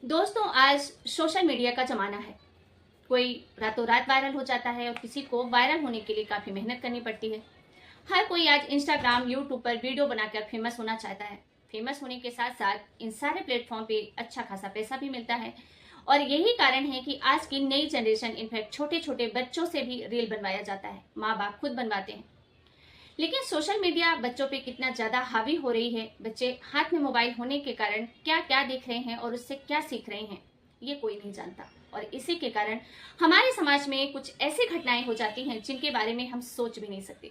दोस्तों, आज social media का ज़माना है। कोई रातों रात वायरल हो जाता है और किसी को वायरल होने के लिए काफ़ी मेहनत करनी पड़ती है। हर कोई आज इंस्टाग्राम, यूट्यूब पर वीडियो बनाकर फेमस होना चाहता है। फेमस होने के साथ साथ इन सारे प्लेटफॉर्म पे अच्छा खासा पैसा भी मिलता है। और यही कारण है कि आज की नई जनरेशन, इनफैक्ट छोटे छोटे बच्चों से भी रील बनवाया जाता है। माँ बाप खुद बनवाते हैं। लेकिन सोशल मीडिया बच्चों पे कितना ज़्यादा हावी हो रही है, बच्चे हाथ में मोबाइल होने के कारण क्या क्या देख रहे हैं और उससे क्या सीख रहे हैं, ये कोई नहीं जानता। और इसी के कारण हमारे समाज में कुछ ऐसी घटनाएं हो जाती हैं जिनके बारे में हम सोच भी नहीं सकते।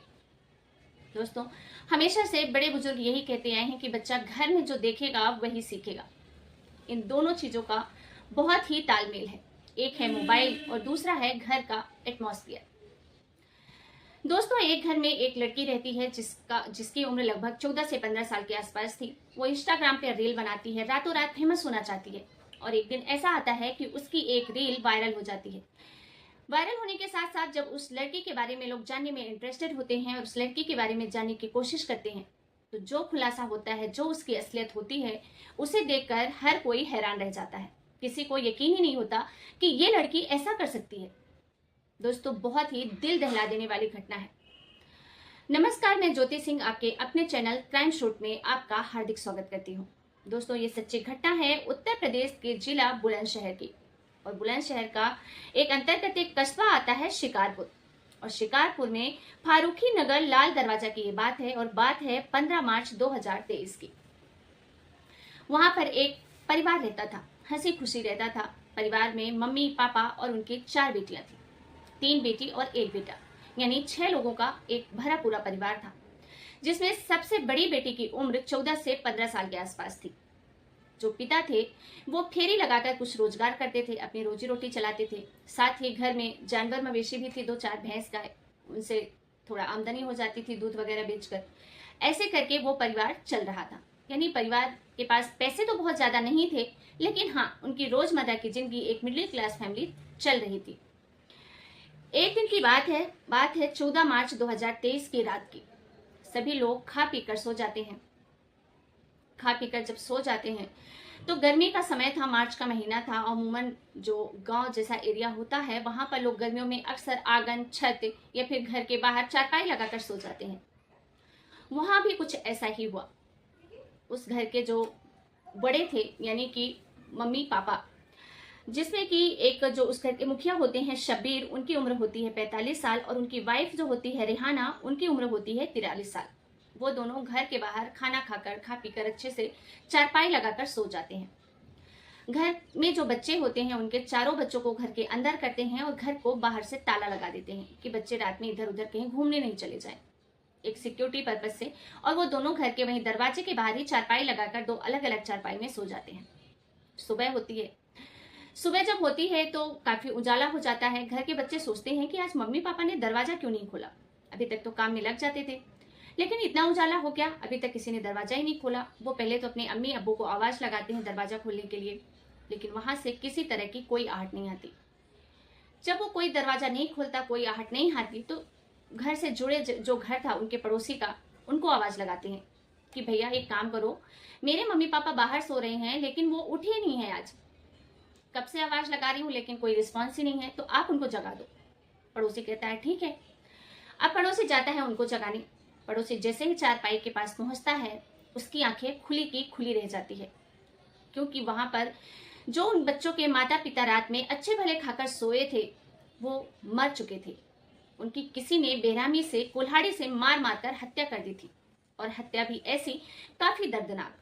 दोस्तों, हमेशा से बड़े बुजुर्ग यही कहते आए हैं कि बच्चा घर में जो देखेगा वही सीखेगा। इन दोनों चीज़ों का बहुत ही तालमेल है। एक है मोबाइल और दूसरा है घर का एटमॉस्फेयर। दोस्तों, एक घर में एक लड़की रहती है जिसकी उम्र लगभग 14 से 15 साल के आसपास थी। वो इंस्टाग्राम पे रील बनाती है, रातों रात फेमस होना चाहती है। और एक दिन ऐसा आता है कि उसकी एक रील वायरल हो जाती है। वायरल होने के साथ साथ जब उस लड़की के बारे में लोग जानने में इंटरेस्टेड होते हैं और उस लड़की के बारे में जानने की कोशिश करते हैं, तो जो खुलासा होता है, जो उसकी असलियत होती है, उसे देखकर हर कोई हैरान रह जाता है। किसी को यकीन ही नहीं होता कि ये लड़की ऐसा कर सकती है। दोस्तों, बहुत ही दिल दहला देने वाली घटना है। नमस्कार, मैं ज्योति सिंह आपके अपने चैनल क्राइम शूट में आपका हार्दिक स्वागत करती हूँ। दोस्तों, ये सच्ची घटना है उत्तर प्रदेश के जिला बुलंदशहर की। और बुलंदशहर का एक अंतर्गत एक कस्बा आता है शिकारपुर। और शिकारपुर में फारूकी नगर लाल दरवाजा की ये बात है। और बात है 15 मार्च 2023 की। वहां पर एक परिवार रहता था, हंसी खुशी रहता था। परिवार में मम्मी, पापा और उनकी 4 बेटियां थी। 3 बेटी और 1 बेटा, यानी 6 लोगों का एक भरा पूरा परिवार था, जिसमें सबसे बड़ी बेटी की उम्र 14 से 15 साल के आसपास थी। जो पिता थे वो ठेरी लगाकर कुछ रोजगार करते थे, अपनी रोजी रोटी चलाते थे। साथ ही घर में जानवर मवेशी भी थे, 2-4 भैंस गाय, उनसे थोड़ा आमदनी हो जाती थी दूध वगैरह बेचकर। ऐसे करके वो परिवार चल रहा था। यानी परिवार के पास पैसे तो बहुत ज्यादा नहीं थे, लेकिन हाँ, उनकी रोजमर्रा की जिंदगी एक मिडिल क्लास फैमिली चल रही थी। एक दिन की बात है 14 मार्च 2023 की रात की। सभी लोग खा पीकर सो जाते हैं। खा पीकर जब सो जाते हैं तो गर्मी का समय था, मार्च का महीना था। अमूमन जो गांव जैसा एरिया होता है, वहां पर लोग गर्मियों में अक्सर आंगन, छत या फिर घर के बाहर चारपाई लगाकर सो जाते हैं। वहां भी कुछ ऐसा ही हुआ। उस घर के जो बड़े थे, यानी कि मम्मी पापा, जिसमें कि एक जो उस घर के मुखिया होते हैं शब्बीर, उनकी उम्र होती है 45 साल। और उनकी वाइफ जो होती है रेहाना, उनकी उम्र होती है 43 साल। वो दोनों घर के बाहर खाना खाकर, खा पीकर अच्छे से चारपाई लगाकर सो जाते हैं। घर में जो बच्चे होते हैं, उनके चारों बच्चों को घर के अंदर करते हैं और घर को बाहर से ताला लगा देते हैं कि बच्चे रात में इधर उधर कहीं घूमने नहीं चले जाएं, एक सिक्योरिटी पर्पज से। और वो दोनों घर के वहीं दरवाजे के बाहर ही चारपाई लगाकर 2 अलग अलग चारपाई में सो जाते हैं। सुबह होती है। सुबह जब होती है तो काफी उजाला हो जाता है। घर के बच्चे सोचते हैं कि आज मम्मी पापा ने दरवाजा क्यों नहीं खोला। अभी तक तो काम में लग जाते थे, लेकिन इतना उजाला हो गया, अभी तक किसी ने दरवाजा ही नहीं खोला। वो पहले तो अपने अम्मी अब्बू को आवाज लगाते हैं दरवाजा खोलने के लिए, लेकिन वहां से किसी तरह की कोई आहट नहीं आती। जब वो कोई दरवाजा नहीं खोलता, कोई आहट नहीं आती, तो घर से जुड़े जो घर था उनके पड़ोसी का, उनको आवाज लगाते हैं कि भैया एक काम करो, मेरे मम्मी पापा बाहर सो रहे हैं लेकिन वो उठे नहीं है। आज कब से आवाज लगा रही हूँ लेकिन कोई रिस्पॉन्स ही नहीं है, तो आप उनको जगा दो। पड़ोसी कहता है ठीक है। अब पड़ोसी जाता है उनको जगाने। पड़ोसी जैसे ही चारपाई के पास पहुंचता है, उसकी आंखें खुली की खुली रह जाती है, क्योंकि वहां पर जो उन बच्चों के माता पिता रात में अच्छे भले खाकर सोए थे, वो मर चुके थे। उनकी किसी ने बेरहमी से, कुल्हाड़ी से मार मार कर हत्या कर दी थी। और हत्या भी ऐसी काफी दर्दनाक।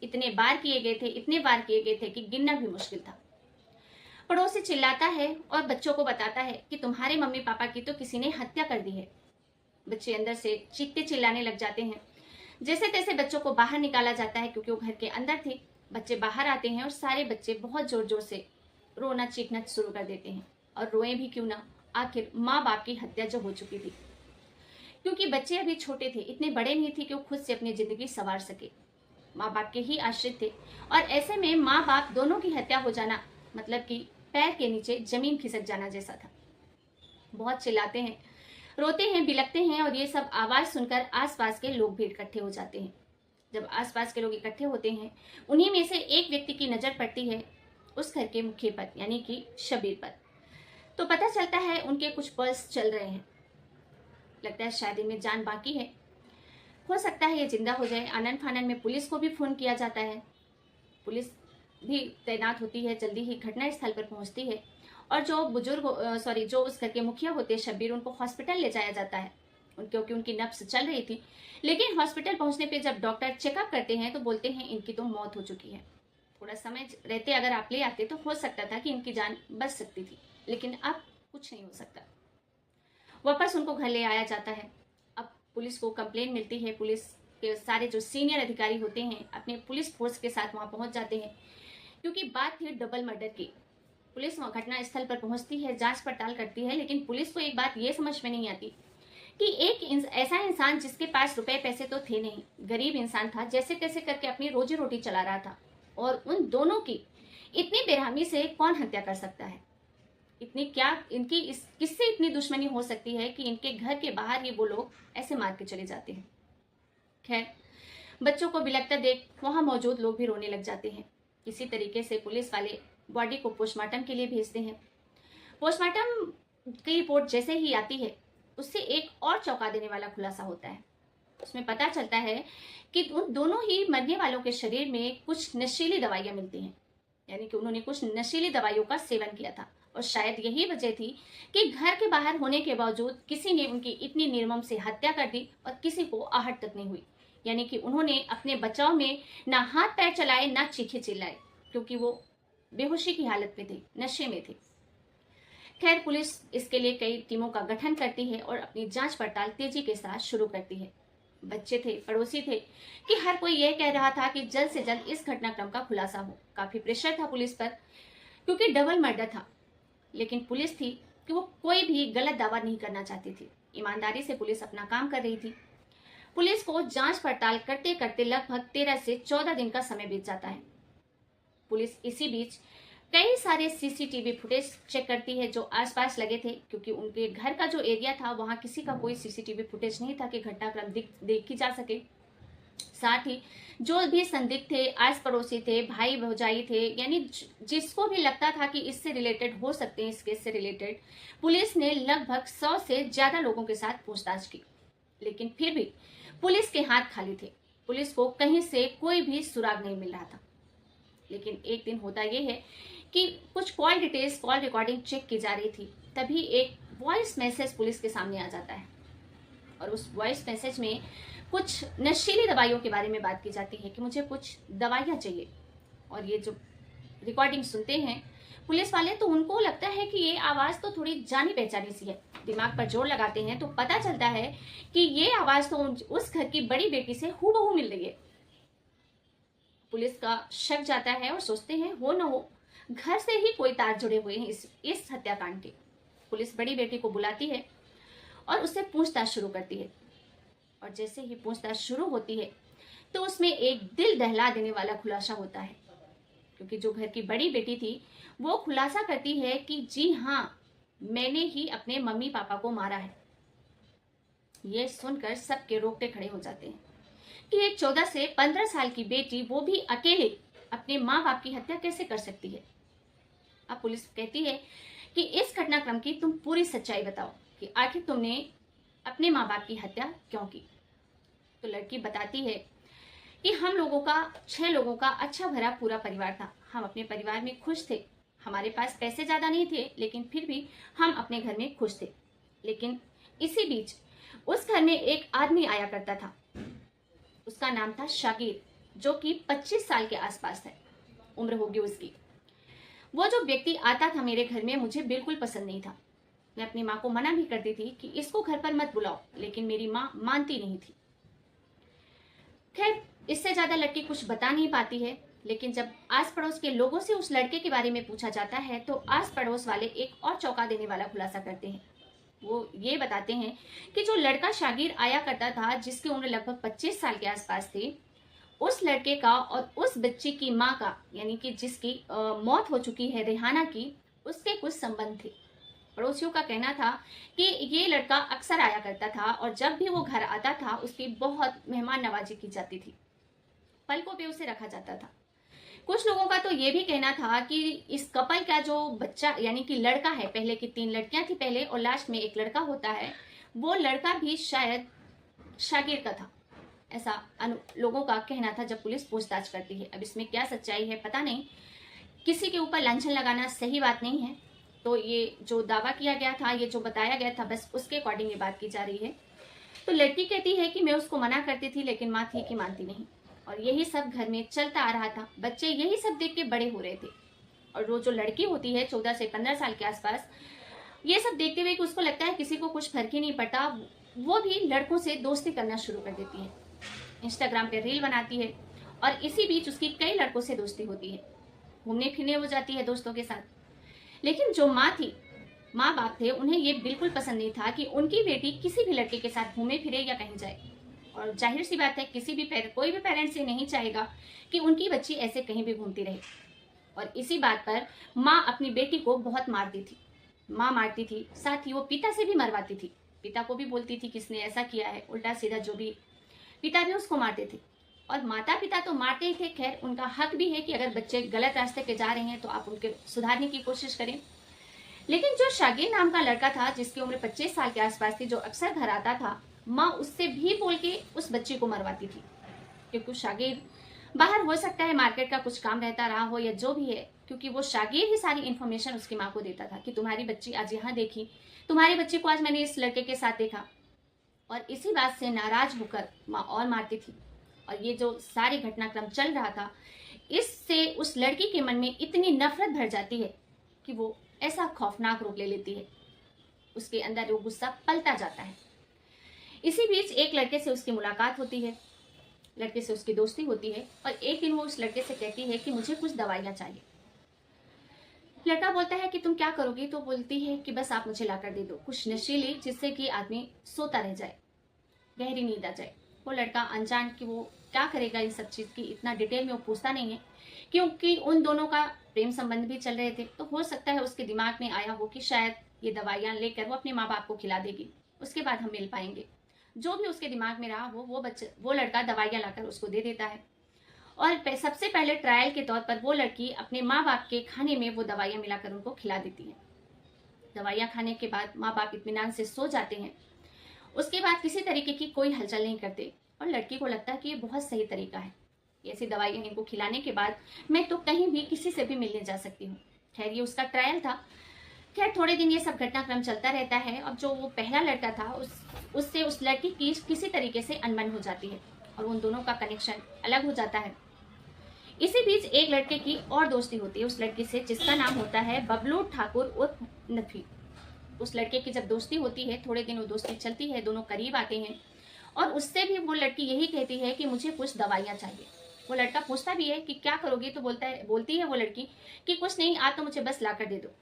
इतने बार किए गए थे, इतने बार किए गए थे कि गिनना भी मुश्किल था। पड़ोसी चिल्लाता है और बच्चों को बताता है कि तुम्हारे मम्मी पापा की तो किसी ने हत्या कर दी है। बच्चे अंदर से चीखते चिल्लाने लग जाते हैं। जैसे तैसे बच्चों को बाहर निकाला जाता है, क्योंकि वो घर के अंदर थे। बच्चे बाहर आते हैं और सारे बच्चे बहुत जोर जोर से रोना चीखना शुरू कर देते हैं। और रोए भी क्यों ना, आखिर माँ बाप की हत्या जो हो चुकी थी। क्योंकि बच्चे अभी छोटे थे, इतने बड़े नहीं थे कि वो खुद से अपनी जिंदगी संवार सके, माँ बाप के ही आश्रित थे। और ऐसे में माँ बाप दोनों की हत्या हो जाना मतलब कि पैर के नीचे जमीन खिसक जाना जैसा था। बहुत चिल्लाते हैं, रोते हैं, बिलखते हैं। और ये सब आवाज सुनकर आसपास के लोग भी इकट्ठे हो जाते हैं। जब आसपास के लोग इकट्ठे होते हैं, उन्हीं में से एक व्यक्ति की नजर पड़ती है उस घर के मुखिया पर यानी कि शब्बीर पर। तो पता चलता है उनके कुछ पल्स चल रहे हैं। लगता है शायद इनमें जान बाकी है, हो सकता है ये जिंदा हो जाए। आनन फानन में पुलिस को भी फोन किया जाता है। पुलिस भी तैनात होती है, जल्दी ही घटना स्थल पर पहुंचती है और जो उस घर के मुखिया होते हैं शब्बीर, उनको हॉस्पिटल ले जाया जाता है क्योंकि उनकी नब्ज चल रही थी। लेकिन हॉस्पिटल पहुंचने पे जब डॉक्टर चेकअप करते हैं तो बोलते हैं इनकी तो मौत हो चुकी है। थोड़ा समय रहते अगर आप ले आते तो हो सकता था कि इनकी जान बच सकती थी, लेकिन अब कुछ नहीं हो सकता। वापस उनको घर ले आया जाता है। अब पुलिस को कंप्लेन मिलती है। पुलिस के सारे जो सीनियर अधिकारी होते हैं अपने पुलिस फोर्स के साथ वहां पहुंच जाते हैं, क्योंकि बात थी डबल मर्डर की। पुलिस वहां घटना स्थल पर पहुंचती है, जांच पड़ताल करती है, लेकिन पुलिस को एक बात ये समझ में नहीं आती कि एक ऐसा इंसान जिसके पास रुपए पैसे तो थे नहीं, गरीब इंसान था, जैसे तैसे करके अपनी रोजी रोटी चला रहा था, और उन दोनों की इतनी बेरहमी से कौन हत्या कर सकता है? किससे इतनी दुश्मनी हो सकती है कि इनके घर के बाहर ही वो लोग ऐसे मार के चले जाते हैं। खैर, बच्चों को बिलखता देख वहां मौजूद लोग भी रोने लग जाते हैं। किसी तरीके से पुलिस वाले बॉडी को पोस्टमार्टम के लिए भेजते हैं। पोस्टमार्टम की रिपोर्ट जैसे ही आती है, उससे एक और चौंका देने वाला खुलासा होता है। उसमें पता चलता है कि उन दोनों ही मरने वालों के शरीर में कुछ नशीली दवाइयां मिलती हैं, यानी कि उन्होंने कुछ नशीली दवाइयों का सेवन किया था, और शायद यही वजह थी कि घर के बाहर होने के बावजूद किसी ने उनकी इतनी निर्मम से हत्या कर दी और किसी को आहट तक नहीं हुई। यानी कि उन्होंने अपने बचाव में ना हाथ पैर चलाए ना चीखे चिल्लाए, क्योंकि वो बेहोशी की हालत में थे, नशे में थे। खैर, पुलिस इसके लिए कई टीमों का गठन करती है और अपनी जांच पड़ताल तेजी के साथ शुरू करती है। बच्चे थे, पड़ोसी थे कि हर कोई यह कह रहा था कि जल्द से जल्द इस घटनाक्रम का खुलासा हो। काफी प्रेशर था पुलिस पर, क्योंकि डबल मर्डर था, लेकिन पुलिस थी कि वो कोई भी गलत दावा नहीं करना चाहती थी। ईमानदारी से पुलिस अपना काम कर रही थी। पुलिस को जांच पड़ताल करते करते लगभग 13 से 14 दिन का समय बीत जाता है। पुलिस इसी बीच कई सारे सीसीटीवी फुटेज चेक करती है जो आसपास लगे थे, क्योंकि उनके घर का जो एरिया था वहां किसी का कोई सीसीटीवी फुटेज नहीं था कि घटनाक्रम देखी जा सके। साथ ही जो भी संदिग्ध थे, आस पड़ोसी थे, भाई भौजाई थे, यानी जिसको भी लगता था कि इससे रिलेटेड हो सकते हैं, इस केस से रिलेटेड, पुलिस ने लगभग 100 से ज्यादा लोगों के साथ पूछताछ की। लेकिन फिर भी पुलिस के हाथ खाली थे। पुलिस को कहीं से कोई भी सुराग नहीं मिल रहा था। लेकिन एक दिन होता यह है कि कुछ call details, call recording check की जा रही थी, तभी एक वॉइस मैसेज पुलिस के सामने आ जाता है, और उस वॉइस मैसेज में कुछ नशीली दवाइयों के बारे में बात की जाती है कि मुझे कुछ दवाइयाँ चाहिए। और ये जो रिकॉर्डिंग सुनते हैं पुलिस वाले, तो उनको लगता है कि ये आवाज़ तो थोड़ी जानी पहचानी सी है। दिमाग पर जोर लगाते हैं तो पता चलता है कि ये आवाज़ तो उस घर की बड़ी बेटी से हूबहू मिल रही है। पुलिस का शक जाता है और सोचते हैं हो न हो घर से ही कोई तार जुड़े हुए हैं इस हत्याकांड के। पुलिस बड़ी बेटी को बुलाती है और उससे पूछताछ शुरू करती है, और जैसे ही पूछताछ शुरू होती है तो उसमें एक दिल दहला देने वाला खुलासा होता है, क्योंकि जो घर की बड़ी बेटी थी वो खुलासा करती है कि जी हाँ, मैंने ही अपने मम्मी पापा को मारा है। ये सुनकर सबके रोंगटे खड़े हो जाते हैं कि एक 14 से 15 साल की बेटी, वो भी अकेले, अपने माँ बाप की हत्या कैसे कर सकती है। अब पुलिस कहती है कि इस घटनाक्रम की तुम पूरी सच्चाई बताओ कि आखिर तुमने अपने माँ बाप की हत्या क्यों की। तो लड़की बताती है कि हम लोगों का 6 लोगों का अच्छा भरा पूरा परिवार था। हम अपने परिवार में खुश थे। हमारे पास पैसे ज्यादा नहीं थे, लेकिन फिर भी हम अपने घर में खुश थे। लेकिन इसी बीच उस घर में एक आदमी आया करता था। उसका नाम था शागिर, जो कि 25 साल के आसपास है, उम्र होगी उसकी। वो जो व्यक्ति आता था मेरे घर में, मुझे बिल्कुल पसंद नहीं था। मैं अपनी माँ को मना भी करती थी कि इसको घर पर मत बुलाओ, लेकिन मेरी माँ मानती नहीं थी। खैर, इससे ज्यादा लड़की कुछ बता नहीं पाती है, लेकिन जब आस पड़ोस के लोगों से उस लड़के के बारे में पूछा जाता है तो आस पड़ोस वाले एक और चौंका देने वाला खुलासा करते हैं। वो ये बताते हैं कि जो लड़का शागिर आया करता था, जिसकी उम्र लगभग 25 साल के आसपास थी, उस लड़के का और उस बच्ची की माँ का, यानी कि जिसकी मौत हो चुकी है, रेहाना की, उसके कुछ संबंध थे। पड़ोसियों का कहना था कि ये लड़का अक्सर आया करता था और जब भी वो घर आता था उसकी बहुत मेहमान नवाजी की जाती थी, पलकों पे उसे रखा जाता था। कुछ लोगों का तो ये भी कहना था कि इस कपल का जो बच्चा यानी कि लड़का है, पहले की 3 लड़कियां थी पहले और लास्ट में एक लड़का होता है, वो लड़का भी शायद शागिर का था। ऐसा लोगों का कहना था जब पुलिस पूछताछ करती है। अब इसमें क्या सच्चाई है पता नहीं, किसी के ऊपर लांछन लगाना सही बात नहीं है। तो ये जो दावा किया गया था, ये जो बताया गया था, बस उसके अकॉर्डिंग ये बात की जा रही है। तो लड़की कहती है कि मैं उसको मना करती थी लेकिन माँ थी कि मानती नहीं, और यही सब घर में चलता आ रहा था। बच्चे यही सब देख के बड़े हो रहे थे, और वो जो लड़की होती है 14 से 15 साल के आसपास, ये सब देखते हुए कि उसको लगता है किसी को कुछ फर्क ही नहीं पड़ता, वो भी लड़कों से दोस्ती करना शुरू कर देती है। इंस्टाग्राम पे रील बनाती है और इसी बीच उसकी कई लड़कों से दोस्ती होती है, घूमने फिरने हो जाती है दोस्तों के साथ। लेकिन जो माँ थी, माँ बाप थे, उन्हें ये बिल्कुल पसंद नहीं था कि उनकी बेटी किसी भी लड़के के साथ घूमे फिरे या कहीं जाए। और जाहिर सी बात है, कोई भी पेरेंट्स ये नहीं चाहेगा कि उनकी बच्ची ऐसे कहीं भी घूमती रहे। और इसी बात पर माँ अपनी बेटी को बहुत मारती थी। माँ मारती थी, साथ ही वो पिता से भी मरवाती थी। पिता को भी बोलती थी किसने ऐसा किया है, उल्टा सीधा जो भी, पिता भी उसको मारते थे। और माता पिता तो मारते ही थे, खैर उनका हक भी है कि अगर बच्चे गलत रास्ते पे जा रहे हैं तो आप उनके सुधारने की कोशिश करें। लेकिन जो शागिर नाम का लड़का था, जिसकी उम्र 25 साल के आसपास थी, जो अक्सर घर आता था, माँ उससे भी बोल के उस बच्चे को मरवाती थी। क्योंकि शागिर बाहर हो सकता है मार्केट का कुछ काम रहता रहा हो या जो भी है, क्योंकि वो शागिर ही सारी इन्फॉर्मेशन उसकी माँ को देता था कि तुम्हारी बच्ची आज यहाँ देखी, तुम्हारी बच्ची को आज मैंने इस लड़के के साथ देखा। और इसी बात से नाराज होकर माँ और मारती थी। और ये जो सारी घटनाक्रम चल रहा था, इससे उस लड़की के मन में इतनी नफरत भर जाती है कि वो ऐसा खौफनाक रूप ले लेती है, उसके अंदर वो गुस्सा पलता जाता है। इसी बीच एक लड़के से उसकी मुलाकात होती है, लड़के से उसकी दोस्ती होती है, और एक दिन वो उस लड़के से कहती है कि मुझे कुछ दवाइयाँ चाहिए। लड़का बोलता है कि तुम क्या करोगी, तो बोलती है कि बस आप मुझे लाकर दे दो, कुछ नशीली जिससे कि आदमी सोता रह जाए, गहरी नींद आ जाए। वो लड़का अनजान कि वो क्या करेगा इन सब चीज़ की, इतना डिटेल में वो पूछता नहीं है, क्योंकि उन दोनों का प्रेम संबंध भी चल रहे थे। तो हो सकता है उसके दिमाग में आया हो कि शायद ये दवाइयाँ लेकर वो अपने माँ बाप को खिला देगी, उसके बाद हम मिल पाएंगे। जो भी उसके दिमाग में रहा वो लड़का दवाइयाँ लाकर उसको दे देता है। और सबसे पहले ट्रायल के तौर पर वो लड़की अपने माँ बाप के खाने में वो दवाइयाँ मिलाकर उनको खिला देती है। दवाइयाँ खाने के बाद माँ बाप इत्मीनान से सो जाते हैं। उसके बाद किसी तरीके की कोई हलचल नहीं करते, और लड़की को लगता है कि ये बहुत सही तरीका है, ऐसी दवाइयाँ इनको खिलाने के बाद मैं तो कहीं भी किसी से भी मिलने जा सकती हूँ। खैर ये उसका ट्रायल था। खैर थोड़े दिन ये सब घटनाक्रम चलता रहता है। अब जो वो पहला लड़का था, उससे उस लड़की की किसी तरीके से अनबन हो जाती है और उन दोनों का कनेक्शन अलग हो जाता है। इसी बीच एक लड़के की और दोस्ती होती है उस लड़की से, जिसका नाम होता है बबलू ठाकुर उर्फ नफी। उस लड़के की जब दोस्ती होती है, थोड़े दिन वो दोस्ती चलती है, दोनों करीब आते हैं, और उससे भी वो लड़की यही कहती है कि मुझे कुछ दवाइयाँ चाहिए। वो लड़का पूछता भी है कि क्या करोगी, तो बोलती है वो लड़की कि कुछ नहीं, आप तो मुझे बस लाकर दे दो।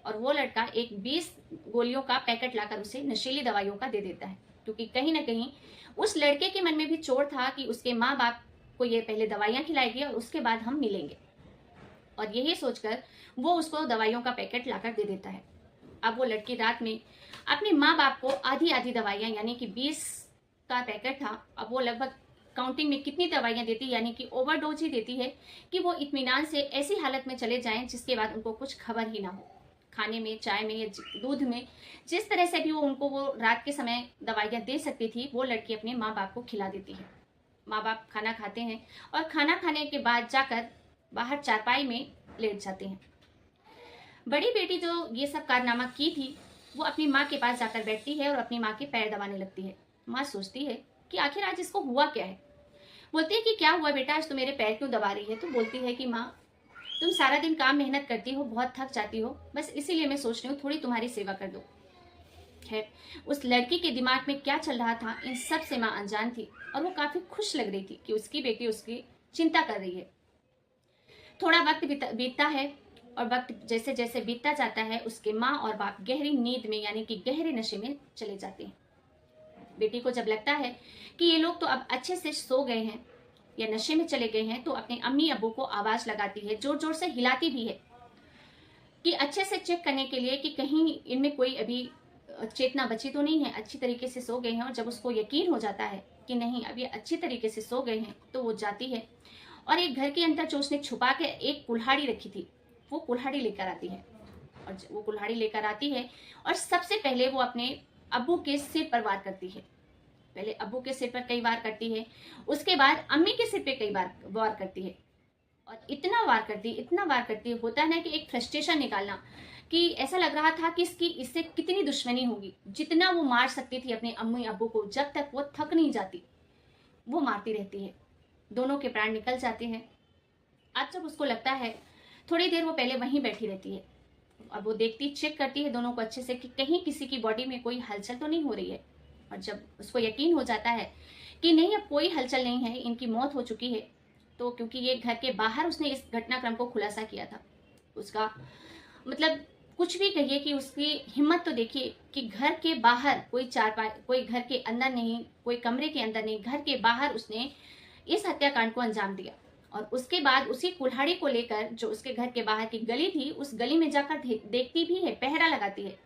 और वो लड़का एक 20 गोलियों का पैकेट लाकर उसे नशीली दवाइयों का दे देता है, क्योंकि कहीं ना कहीं उस लड़के के मन में भी चोट था कि उसके माँ बाप को ये पहले दवाइयाँ खिलाएगी और उसके बाद हम मिलेंगे। और यही सोचकर वो उसको दवाइयों का पैकेट लाकर दे देता है। अब वो लड़की रात में अपने माँ बाप को आधी आधी दवाइयाँ, यानी कि 20 का पैकेट था, अब वो लगभग काउंटिंग में कितनी दवाइयाँ देती, यानी कि ओवरडोज ही देती है कि वो इत्मीनान से ऐसी हालत में चले जाएं जिसके बाद उनको कुछ खबर ही ना हो। खाने में, चाय में या दूध में, जिस तरह से भी वो रात के समय दवाइयाँ दे सकती थी, वो लड़की अपने माँ बाप को खिला देती है। माँ बाप खाना खाते हैं और खाना खाने के बाद जाकर बाहर चारपाई में लेट जाते हैं। बड़ी बेटी जो ये सब कारनामा की थी, वो अपनी माँ के पास जाकर बैठती है और अपनी माँ के पैर दबाने लगती है। माँ सोचती है कि आखिर आज इसको हुआ क्या है। बोलती है कि क्या हुआ बेटा, आज तो मेरे पैर क्यों दबा रही है। तो बोलती है कि माँ, तुम सारा दिन काम मेहनत करती हो, बहुत थक जाती हो, बस इसीलिए मैं सोच रही हूँ थोड़ी तुम्हारी सेवा कर दो। खैर उस लड़की के दिमाग में क्या चल रहा था, इन सब से माँ अनजान थी, और वो काफी खुश लग रही थी कि उसकी बेटी उसकी चिंता कर रही है। थोड़ा वक्त बीतता है, और वक्त जैसे जैसे बीतता जाता है, उसके माँ और बाप गहरी नींद में, यानी कि गहरे नशे में चले जाते हैं। बेटी को जब लगता है कि ये लोग तो अब अच्छे से सो गए हैं या नशे में चले गए हैं, तो अपने अम्मी अब्बू को आवाज लगाती है, जोर जोर से हिलाती भी है कि अच्छे से चेक करने के लिए कि कहीं इनमें कोई अभी चेतना बची तो नहीं है, अच्छी तरीके से सो गए हैं। और जब उसको यकीन हो जाता है कि नहीं अब ये अच्छी तरीके से सो गए हैं, तो वो जाती है और एक घर के अंदर जो उसने छुपा के एक कुल्हाड़ी रखी थी, वो कुल्हाड़ी लेकर आती है। और वो कुल्हाड़ी लेकर आती है और सबसे पहले वो अपने अब्बू के सिर पर वार करती है। पहले अब्बू के सिर पर कई वार करती है, उसके बाद अम्मी के सिर पे कई बार वार करती है। और इतना वार करती होता है ना कि एक फ्रस्ट्रेशन निकालना, कि ऐसा लग रहा था कि इससे कितनी दुश्मनी होगी। जितना वो मार सकती थी अपने अम्मी अब्बू को, जब तक वो थक नहीं जाती वो मारती रहती है। दोनों के प्राण निकल जाते हैं। आज जब उसको लगता है, थोड़ी देर वो पहले वहीं बैठी रहती है और वो देखती, चेक करती है दोनों को अच्छे से कि कहीं किसी की बॉडी में कोई हलचल तो नहीं हो रही है। और जब उसको यकीन हो जाता है कि नहीं, अब कोई हलचल नहीं है, इनकी मौत हो चुकी है, तो क्योंकि ये घर के बाहर उसने इस घटनाक्रम को खुलासा किया था, उसका मतलब कुछ भी कहिए कि उसकी हिम्मत तो देखिए कि घर के बाहर कोई चारपाई, कोई घर के अंदर नहीं, कोई कमरे के अंदर नहीं, घर के बाहर उसने इस हत्याकांड को अंजाम दिया। और उसके बाद उसी कुल्हाड़ी को लेकर जो उसके घर के बाहर की गली थी, उस गली में जाकर देखती भी है, पहरा लगाती है।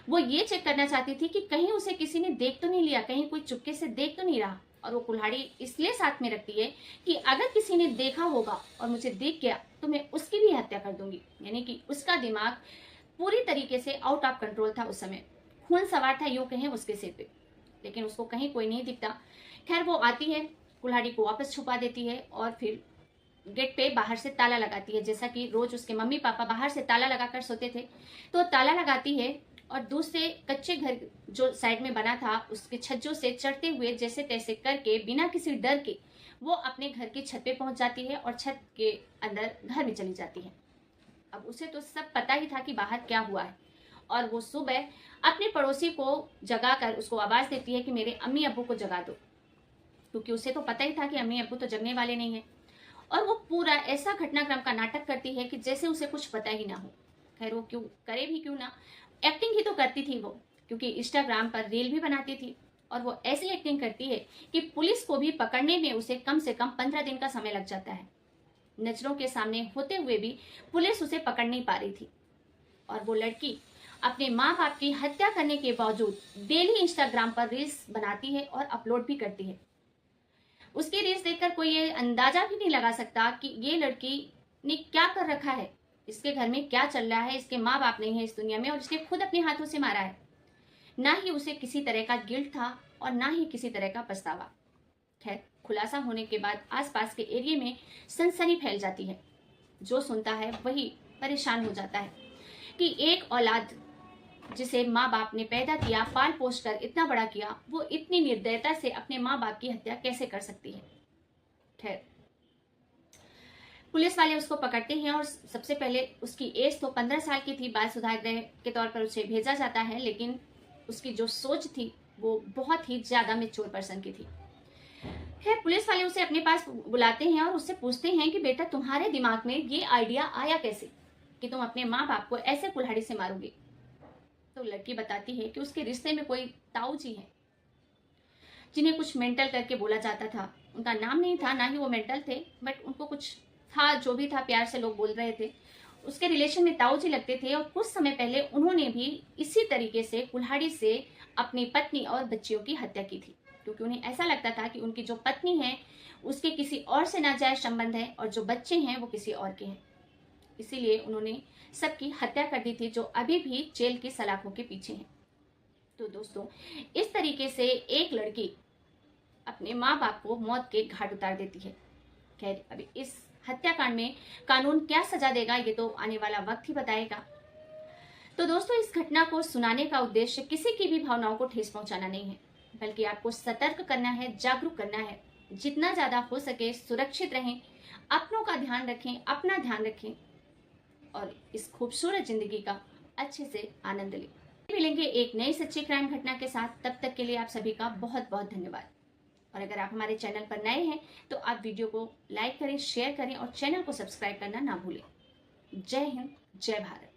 वो ये चेक करना चाहती थी कि कहीं उसे किसी ने देख तो नहीं लिया, कहीं कोई चुपके से देख तो नहीं रहा। और वो कुल्हाड़ी इसलिए साथ में रखती है कि अगर किसी ने देखा होगा और मुझे देख गया तो मैं उसकी भी हत्या कर दूंगी। यानी कि उसका दिमाग पूरी तरीके से आउट ऑफ कंट्रोल था उस समय, खून सवार था यूं कहें उसके सिर पे, लेकिन उसको कहीं कोई नहीं दिखता। खैर वो आती है, कुल्हाड़ी को वापस छुपा देती है और फिर गेट पे बाहर से ताला लगाती है। जैसा कि रोज उसके मम्मी पापा बाहर से ताला लगाकर सोते थे, तो ताला लगाती है और दूसरे कच्चे घर जो साइड में बना था उसके छज्जों से चढ़ते हुए जैसे तैसे करके बिना किसी डर के वो अपने घर की छत पे पहुंच जाती है और छत के अंदर घर में चली जाती है। अब उसे तो सब पता ही था कि बाहर क्या हुआ है, और वो सुबह अपने पड़ोसी को जगाकर उसको आवाज देती है कि मेरे अम्मी अब्बू को जगा दो, क्योंकि उसे तो पता ही था कि अम्मी अब्बू तो जगने वाले नहीं है। और वो पूरा ऐसा घटनाक्रम का नाटक करती है कि जैसे उसे कुछ पता ही ना हो। खैर वो क्यों करे भी क्यों ना, एक्टिंग ही तो करती थी वो, क्योंकि इंस्टाग्राम पर रील भी बनाती थी। और वो ऐसी एक्टिंग करती है कि पुलिस को भी पकड़ने में उसे कम से कम 15 दिन का समय लग जाता है। नजरों के सामने होते हुए भी पुलिस उसे पकड़ नहीं पा रही थी। और वो लड़की अपने माँ बाप की हत्या करने के बावजूद डेली इंस्टाग्राम पर रील्स बनाती है और अपलोड भी करती है। उसकी रील्स देखकर कोई ये अंदाजा भी नहीं लगा सकता कि ये लड़की ने क्या कर रखा है, इसके घर में क्या चल रहा है। इसके माँ बाप नहीं है इस दुनिया में और इसने खुद अपने हाथों से मारा है। ना ही उसे किसी तरह का गिल्ट था और ना ही किसी तरह का पछतावा। खैर खुलासा होने के बाद आसपास के एरिया में सनसनी फैल जाती है। जो सुनता है वही परेशान हो जाता है कि एक औलाद जिसे माँ बाप ने पैदा किया, पाल पोस कर इतना बड़ा किया, वो इतनी निर्दयता से अपने माँ बाप की हत्या कैसे कर सकती है। खैर पुलिस वाले उसको पकड़ते हैं और सबसे पहले उसकी एज तो 15 साल की थी, बाल सुधार गृह के तौर पर उसे भेजा जाता है, लेकिन उसकी जो सोच थी वो बहुत ही ज्यादा मैच्योर पर्सन की थी। खैर पुलिस वाले उसे अपने पास बुलाते हैं और उससे पूछते हैं कि बेटा तुम्हारे दिमाग में ये आइडिया आया कैसे कि तुम अपने माँ बाप को ऐसे कुल्हाड़ी से मारोगे। तो लड़की बताती है कि उसके रिश्ते में कोई ताऊ जी हैं जिन्हें कुछ मेंटल करके बोला जाता था। उनका नाम नहीं था, ना ही वो मेंटल थे, बट उनको कुछ था, जो भी था प्यार से लोग बोल रहे थे। उसके रिलेशन में ताऊ जी लगते थे और कुछ समय पहले उन्होंने भी इसी तरीके से कुल्हाड़ी से अपनी पत्नी और बच्चियों की हत्या की थी, क्योंकि उन्हें ऐसा लगता था कि उनकी जो पत्नी है उसके किसी और से नाजायज संबंध है और जो बच्चे हैं वो किसी और के हैं। इसीलिए उन्होंने सबकी हत्या कर दी थी, जो अभी भी जेल की सलाखों के पीछे हैं। तो दोस्तों इस तरीके से एक लड़की अपने माँ बाप को मौत के घाट उतार देती है। खैर अभी इस हत्याकांड में कानून क्या सजा देगा ये तो आने वाला वक्त ही बताएगा। तो दोस्तों इस घटना को सुनाने का उद्देश्य किसी की भी भावनाओं को ठेस पहुंचाना नहीं है, बल्कि आपको सतर्क करना है, जागरूक करना है। जितना ज्यादा हो सके सुरक्षित रहें, अपनों का ध्यान रखें, अपना ध्यान रखें और इस खूबसूरत जिंदगी का अच्छे से आनंद लें। मिलेंगे एक नई सच्ची क्राइम घटना के साथ, तब तक के लिए आप सभी का बहुत बहुत धन्यवाद। और अगर आप हमारे चैनल पर नए हैं तो आप वीडियो को लाइक करें, शेयर करें और चैनल को सब्सक्राइब करना ना भूलें। जय हिंद, जय भारत।